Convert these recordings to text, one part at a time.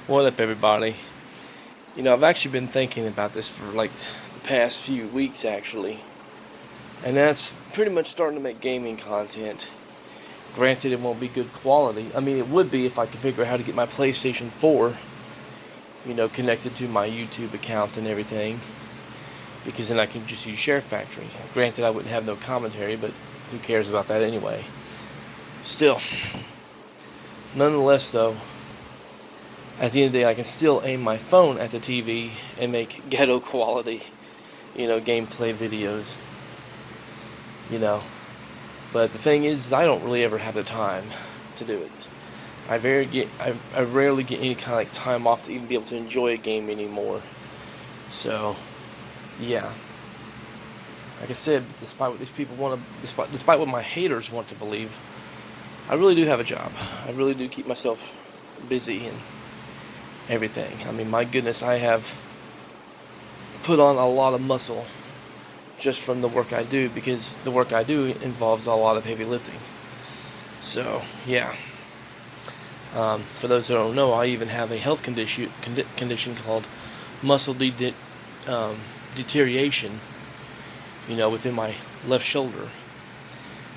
What up, everybody? I've actually been thinking about this for like the past few weeks, actually, and that's pretty much starting to make gaming content. Granted, it won't be good quality. I mean, it would be if I could figure out how to get my PlayStation 4, connected to my YouTube account and everything, because then I can just use Share Factory. Granted, I wouldn't have no commentary, but who cares about that anyway? Still, nonetheless, though, at the end of the day, I can still aim my phone at the TV and make ghetto quality, gameplay videos, you know. But the thing is, I don't really ever have the time to do it. I rarely get any kind of like time off to even be able to enjoy a game anymore. So, yeah. Like I said, despite what these people want to, despite what my haters want to believe, I really do have a job. I really do keep myself busy and everything. I mean, my goodness, I have put on a lot of muscle just from the work I do, because the work I do involves a lot of heavy lifting. So, yeah. For those that don't know, I even have a health condition called muscle deterioration, within my left shoulder.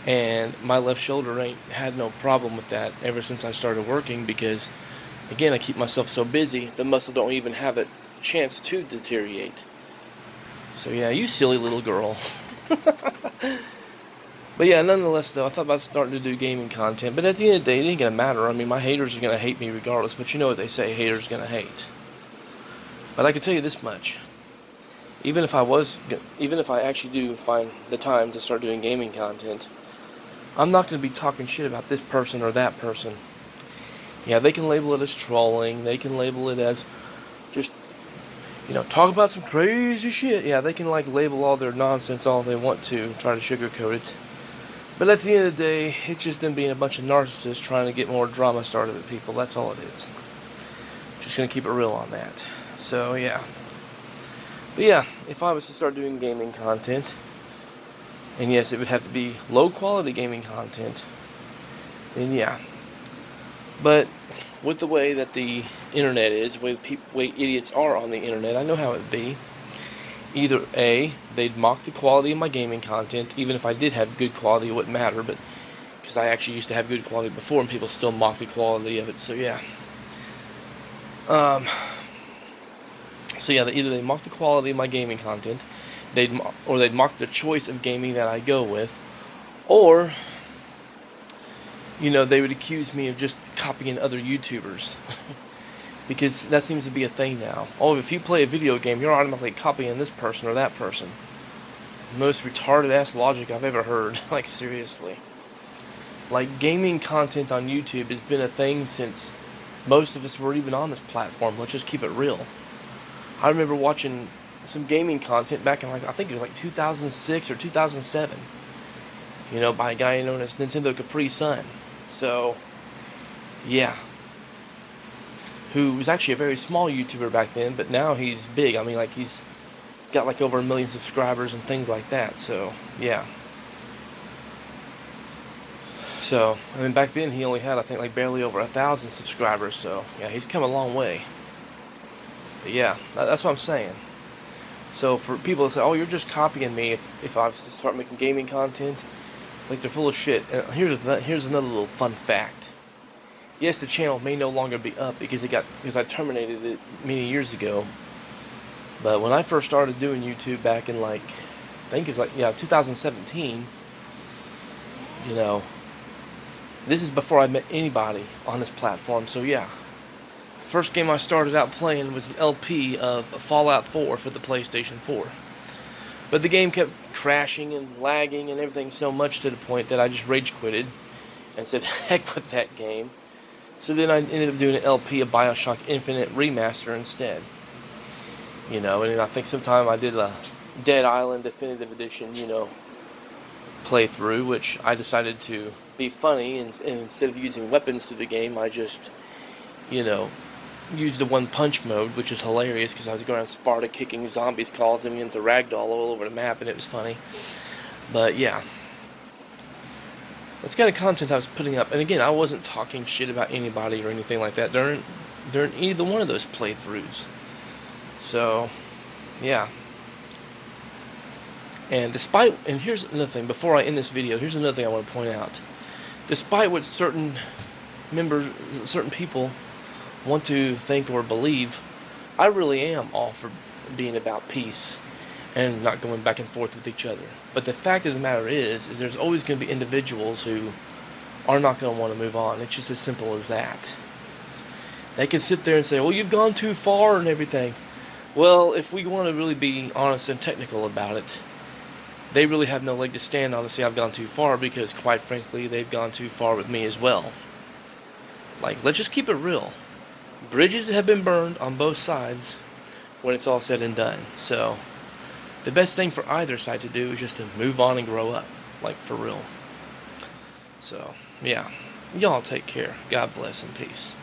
And my left shoulder ain't had no problem with that ever since I started working, because, again, I keep myself so busy, the muscle don't even have a chance to deteriorate. So yeah, you silly little girl. But yeah, nonetheless, though, I thought about starting to do gaming content, but at the end of the day, it ain't gonna matter. I mean, my haters are gonna hate me regardless, but you know what they say, haters gonna hate. But I can tell you this much. Even if I actually do find the time to start doing gaming content, I'm not gonna be talking shit about this person or that person. Yeah, they can label it as trolling, they can label it as just, talk about some crazy shit. Yeah, they can label all their nonsense all they want to, try to sugarcoat it. But at the end of the day, it's just them being a bunch of narcissists trying to get more drama started with people. That's all it is. Just gonna keep it real on that. So yeah. But yeah, if I was to start doing gaming content, and yes, it would have to be low quality gaming content, then yeah. But with the way that the internet is, the way idiots are on the internet, I know how it would be. Either A, they'd mock the quality of my gaming content. Even if I did have good quality, it wouldn't matter, but because I actually used to have good quality before, and people still mock the quality of it. So yeah. Either they mock the quality of my gaming content, they'd mock the choice of gaming that I go with, or they would accuse me of just copying other YouTubers. Because that seems to be a thing now. Oh, if you play a video game, you're automatically copying this person or that person. Most retarded ass logic I've ever heard. Like, seriously. Like, gaming content on YouTube has been a thing since most of us were even on this platform. Let's just keep it real. I remember watching some gaming content back in, I think it was 2006 or 2007. By a guy known as Nintendo Capri Sun. So, yeah. Who was actually a very small YouTuber back then, but now he's big. I mean, he's got over 1 million subscribers and things like that. So, yeah. So, I mean, back then he only had, I think, barely over 1,000 subscribers. So, yeah, he's come a long way. But yeah, that's what I'm saying. So, for people that say, oh, you're just copying me if I was to start making gaming content, it's like they're full of shit. And here's another little fun fact. Yes, the channel may no longer be up because I terminated it many years ago. But when I first started doing YouTube back in I think it was 2017, this is before I met anybody on this platform. So yeah, the first game I started out playing was an LP of Fallout 4 for the PlayStation 4. But the game kept crashing and lagging and everything so much to the point that I just rage quitted and said, heck with that game. So then I ended up doing an LP of Bioshock Infinite Remaster instead. And then I think sometime I did a Dead Island Definitive Edition, playthrough, which I decided to be funny, and instead of using weapons through the game, I just, used the one punch mode, which is hilarious, because I was going around Sparta kicking zombies, causing them into ragdoll all over the map, and it was funny. But yeah. That's the kind of content I was putting up. And again, I wasn't talking shit about anybody or anything like that. during either one of those playthroughs. So, yeah. And here's another thing, before I end this video, here's another thing I want to point out. Despite what certain people want to think or believe, I really am all for being about peace and not going back and forth with each other. But the fact of the matter is there's always going to be individuals who are not going to want to move on. It's just as simple as that. They can sit there and say, well, you've gone too far and everything. Well, if we want to really be honest and technical about it, they really have no leg to stand on to say I've gone too far, because quite frankly, they've gone too far with me as well. Like, let's just keep it real. Bridges have been burned on both sides when it's all said and done. So, the best thing for either side to do is just to move on and grow up. Like, for real. So, yeah. Y'all take care. God bless and peace.